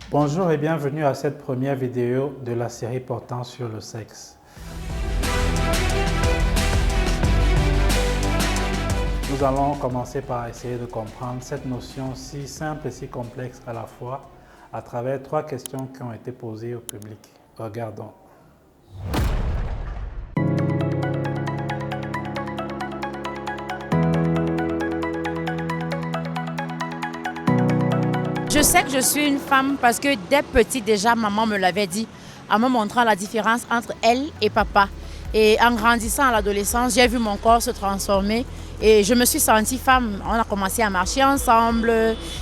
Bonjour et bienvenue à cette première vidéo de la série portant sur le sexe. Nous allons commencer par essayer de comprendre cette notion si simple et si complexe à la fois à travers 3 questions qui ont été posées au public. Regardons. Je sais que je suis une femme parce que dès petite déjà, maman me l'avait dit en me montrant la différence entre elle et papa. Et en grandissant à l'adolescence, j'ai vu mon corps se transformer et je me suis sentie femme. On a commencé à marcher ensemble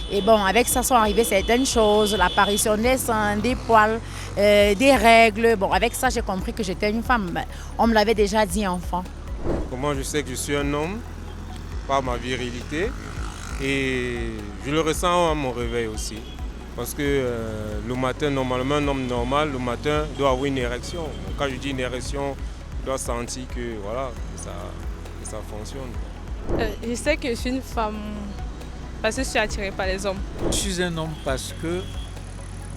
et bon, avec ça sont arrivées certaines choses, l'apparition des seins, des poils, des règles. Bon, avec ça, j'ai compris que j'étais une femme. On me l'avait déjà dit enfant. Comment je sais que je suis un homme? Par ma virilité. Et je le ressens à mon réveil aussi. Parce que le matin, normalement, un homme normal, le matin, doit avoir une érection. Quand je dis une érection, je dois sentir que, voilà, que ça fonctionne. Je sais que je suis une femme parce que je suis attirée par les hommes. Je suis un homme parce que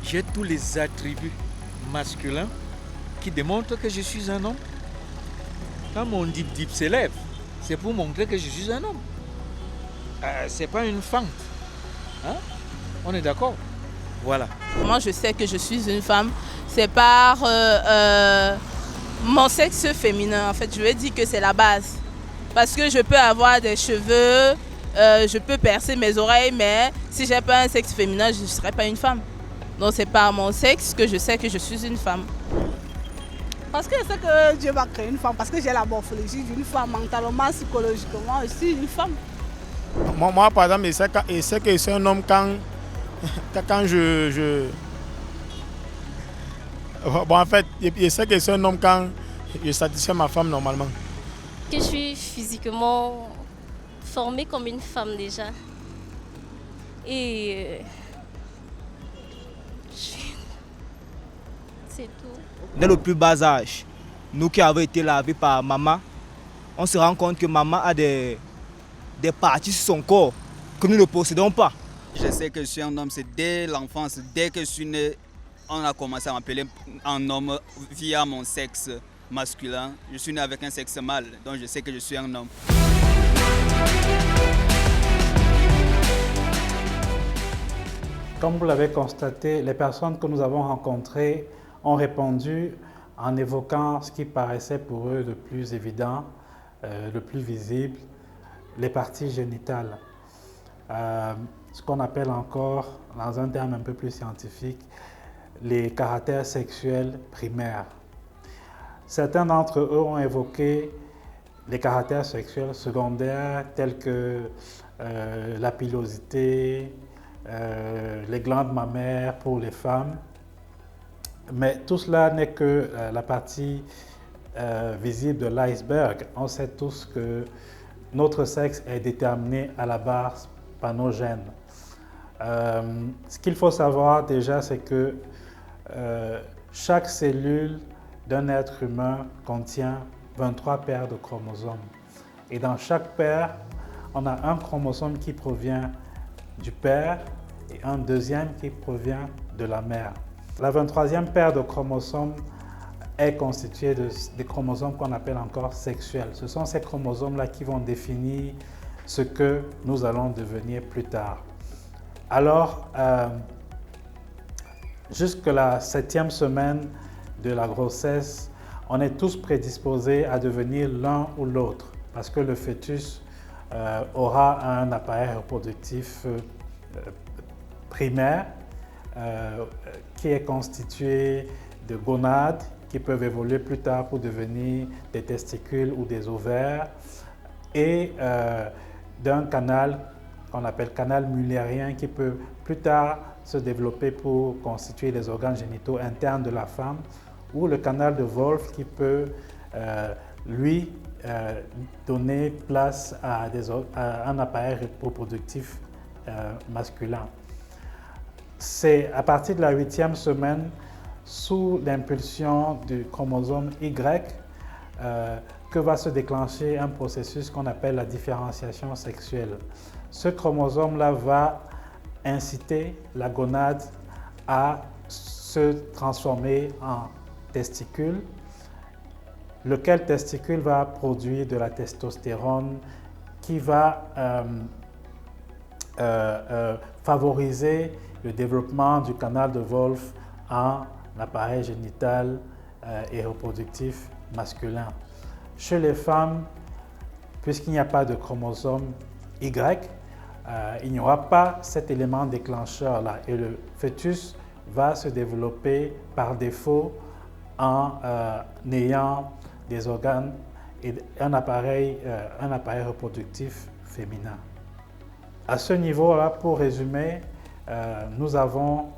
j'ai tous les attributs masculins qui démontrent que je suis un homme. Quand mon dip-dip s'élève, c'est pour montrer que je suis un homme. C'est pas une fente. Hein? On est d'accord? Voilà. Moi, je sais que je suis une femme. C'est par mon sexe féminin. En fait, je veux dire que c'est la base. Parce que je peux avoir des cheveux, je peux percer mes oreilles, mais si j'ai pas un sexe féminin, je ne serai pas une femme. Donc, c'est par mon sexe que je sais que je suis une femme. Parce que je sais que Dieu m'a créé une femme, parce que j'ai la morphologie d'une femme, mentalement, psychologiquement, je suis une femme. Moi, par exemple, je sais que je suis un homme quand Bon, en fait, je sais que je suis un homme quand je satisfais ma femme normalement. Que je suis physiquement formée comme une femme déjà. Et c'est tout. Dès le plus bas âge, nous qui avons été lavés par maman, on se rend compte que maman a des parties sur son corps que nous ne possédons pas. Je sais que je suis un homme, c'est dès l'enfance, dès que je suis né, on a commencé à m'appeler un homme via mon sexe masculin. Je suis né avec un sexe mâle, donc je sais que je suis un homme. Comme vous l'avez constaté, les personnes que nous avons rencontrées ont répondu en évoquant ce qui paraissait pour eux le plus évident, le plus visible, les parties génitales. Ce qu'on appelle encore, dans un terme un peu plus scientifique, les caractères sexuels primaires. Certains d'entre eux ont évoqué les caractères sexuels secondaires tels que la pilosité, les glandes mammaires pour les femmes. Mais tout cela n'est que la partie visible de l'iceberg. On sait tous que notre sexe est déterminé à la base par nos gènes. Ce qu'il faut savoir déjà, c'est que chaque cellule d'un être humain contient 23 paires de chromosomes. Et dans chaque paire, on a un chromosome qui provient du père et un deuxième qui provient de la mère. La 23e paire de chromosomes est constituée des chromosomes qu'on appelle encore sexuels. Ce sont ces chromosomes-là qui vont définir ce que nous allons devenir plus tard. Alors, jusque la 7e semaine de la grossesse, on est tous prédisposés à devenir l'un ou l'autre parce que le fœtus aura un appareil reproductif primaire qui est constitué de gonades qui peuvent évoluer plus tard pour devenir des testicules ou des ovaires et d'un canal qu'on appelle canal mullérien qui peut plus tard se développer pour constituer les organes génitaux internes de la femme ou le canal de Wolff qui peut lui donner place à un appareil reproductif masculin. C'est à partir de la 8e semaine, sous l'impulsion du chromosome Y, que va se déclencher un processus qu'on appelle la différenciation sexuelle. Ce chromosome-là va inciter la gonade à se transformer en testicule, lequel testicule va produire de la testostérone qui va favoriser le développement du canal de Wolff en appareil génital et reproductif masculin. Chez les femmes, puisqu'il n'y a pas de chromosome Y, il n'y aura pas cet élément déclencheur-là et le fœtus va se développer par défaut en ayant des organes et un appareil reproductif féminin. À ce niveau-là, pour résumer, nous avons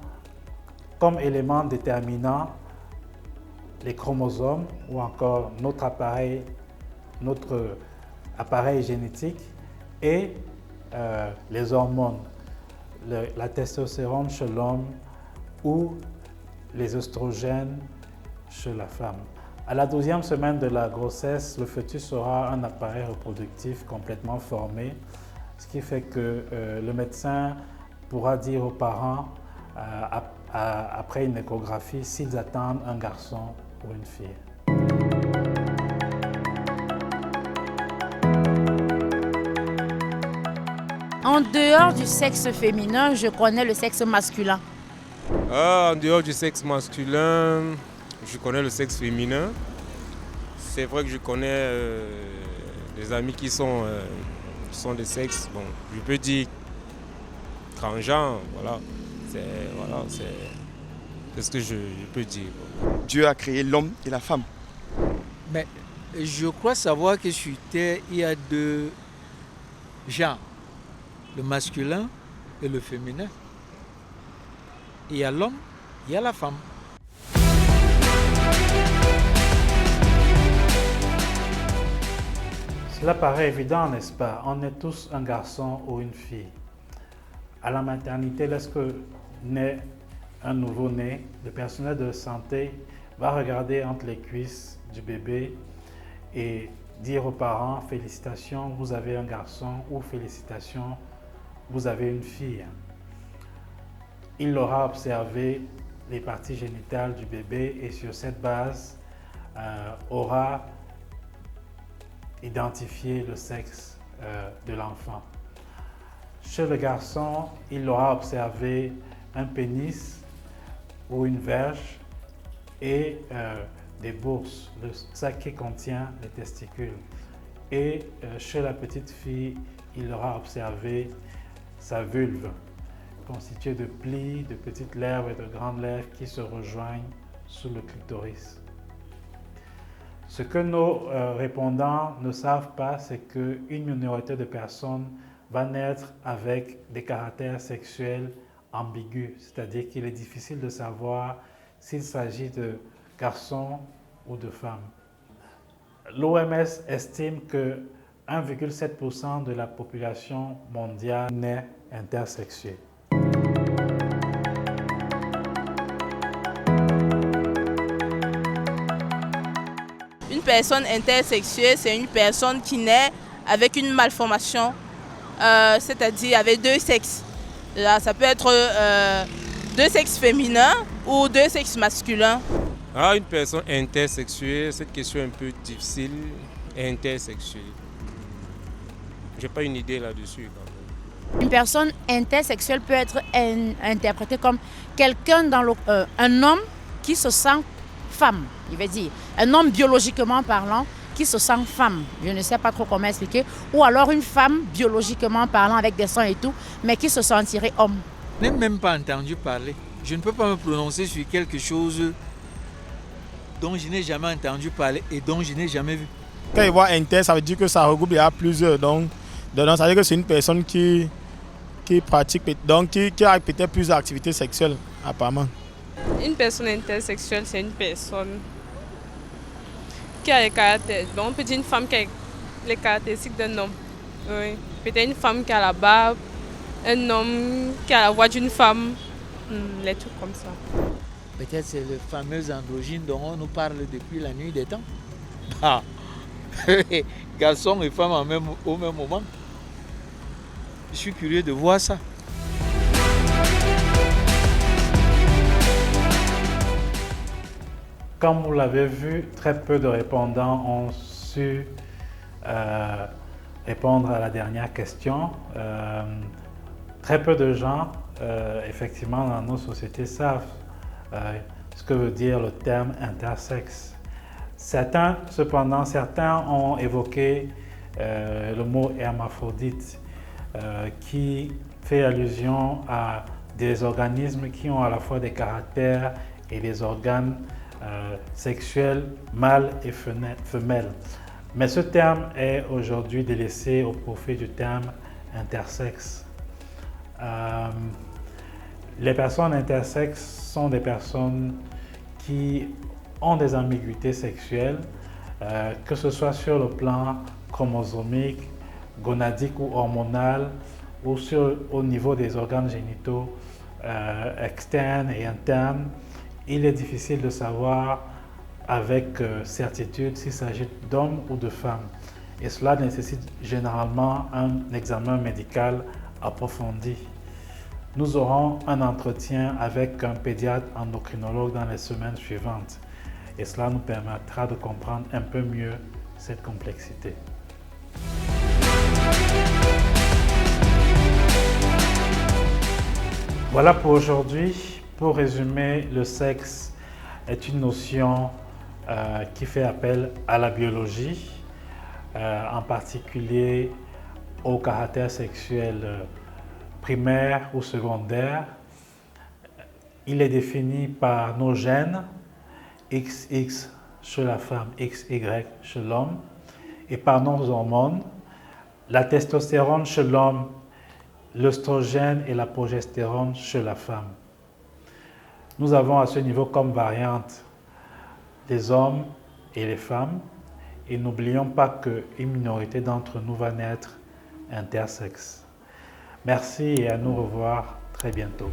comme élément déterminant les chromosomes ou encore notre appareil génétique et les hormones, la testostérone chez l'homme ou les oestrogènes chez la femme. À la 12e semaine de la grossesse, le fœtus aura un appareil reproductif complètement formé, ce qui fait que le médecin pourra dire aux parents, après une échographie, s'ils attendent un garçon ou une fille. En dehors du sexe féminin, je connais le sexe masculin. En dehors du sexe masculin, je connais le sexe féminin. C'est vrai que je connais des amis qui sont des sexes, bon, je peux dire transgenres, voilà. C'est ce que je peux dire. Dieu a créé l'homme et la femme. Mais je crois savoir que sur Terre, il y a deux genres, le masculin et le féminin. Il y a l'homme, il y a la femme. Cela paraît évident, n'est-ce pas? On est tous un garçon ou une fille. À la maternité, lorsque naît un nouveau-né, le personnel de santé va regarder entre les cuisses du bébé et dire aux parents « Félicitations, vous avez un garçon » ou « Félicitations, vous avez une fille ». Il aura observé les parties génitales du bébé et sur cette base aura identifié le sexe de l'enfant. Chez le garçon, il aura observé un pénis ou une verge et des bourses, le sac qui contient les testicules. Et chez la petite fille, il aura observé sa vulve, constituée de plis, de petites lèvres et de grandes lèvres qui se rejoignent sous le clitoris. Ce que nos répondants ne savent pas, c'est qu'une minorité de personnes va naître avec des caractères sexuels ambigus, c'est-à-dire qu'il est difficile de savoir s'il s'agit de garçons ou de femmes. L'OMS estime que 1,7% de la population mondiale naît intersexuée. Une personne intersexuée, c'est une personne qui naît avec une malformation, c'est-à-dire avec deux sexes. Là, ça peut être deux sexes féminins ou deux sexes masculins. Une personne intersexuée, cette question est un peu difficile. Intersexuée. J'ai pas une idée là-dessus. Une personne intersexuelle peut être interprétée comme quelqu'un un homme qui se sent femme, il veut dire un homme biologiquement parlant qui se sent femme, je ne sais pas trop comment expliquer, ou alors une femme biologiquement parlant avec des seins et tout, mais qui se sentirait homme. Je n'ai même pas entendu parler. Je ne peux pas me prononcer sur quelque chose dont je n'ai jamais entendu parler et dont je n'ai jamais vu. Quand il voit inter, ça veut dire que ça regroupe plusieurs. Donc ça veut dire que c'est une personne qui pratique, donc qui a peut-être plusieurs activités sexuelles apparemment. Une personne intersexuelle, c'est une personne qui a les caractères. Donc on peut dire une femme qui a les caractéristiques d'un homme. Oui. Peut-être une femme qui a la barbe, un homme qui a la voix d'une femme, les trucs comme ça. Peut-être c'est le fameux androgyne dont on nous parle depuis la nuit des temps. Garçon et femme au même moment. Je suis curieux de voir ça. Comme vous l'avez vu, très peu de répondants ont su répondre à la dernière question. Très peu de gens, effectivement, dans nos sociétés savent ce que veut dire le terme intersexe. Certains ont évoqué le mot hermaphrodite, qui fait allusion à des organismes qui ont à la fois des caractères et des organes sexuels mâles et femelles. Mais ce terme est aujourd'hui délaissé au profit du terme intersexe. Les personnes intersexes sont des personnes qui ont des ambiguïtés sexuelles, que ce soit sur le plan chromosomique, gonadique ou hormonal, ou au niveau des organes génitaux externes et internes. Il est difficile de savoir avec certitude s'il s'agit d'hommes ou de femmes. Et cela nécessite généralement un examen médical approfondi. Nous aurons un entretien avec un pédiatre endocrinologue dans les semaines suivantes. Et cela nous permettra de comprendre un peu mieux cette complexité. Voilà pour aujourd'hui. Pour résumer, le sexe est une notion qui fait appel à la biologie, en particulier au caractère sexuel primaire ou secondaire. Il est défini par nos gènes, XX chez la femme, XY chez l'homme, et par nos hormones, la testostérone chez l'homme, l'œstrogène et la progestérone chez la femme. Nous avons à ce niveau comme variantes les hommes et les femmes, et n'oublions pas qu'une minorité d'entre nous va naître intersexe. Merci et à nous revoir très bientôt.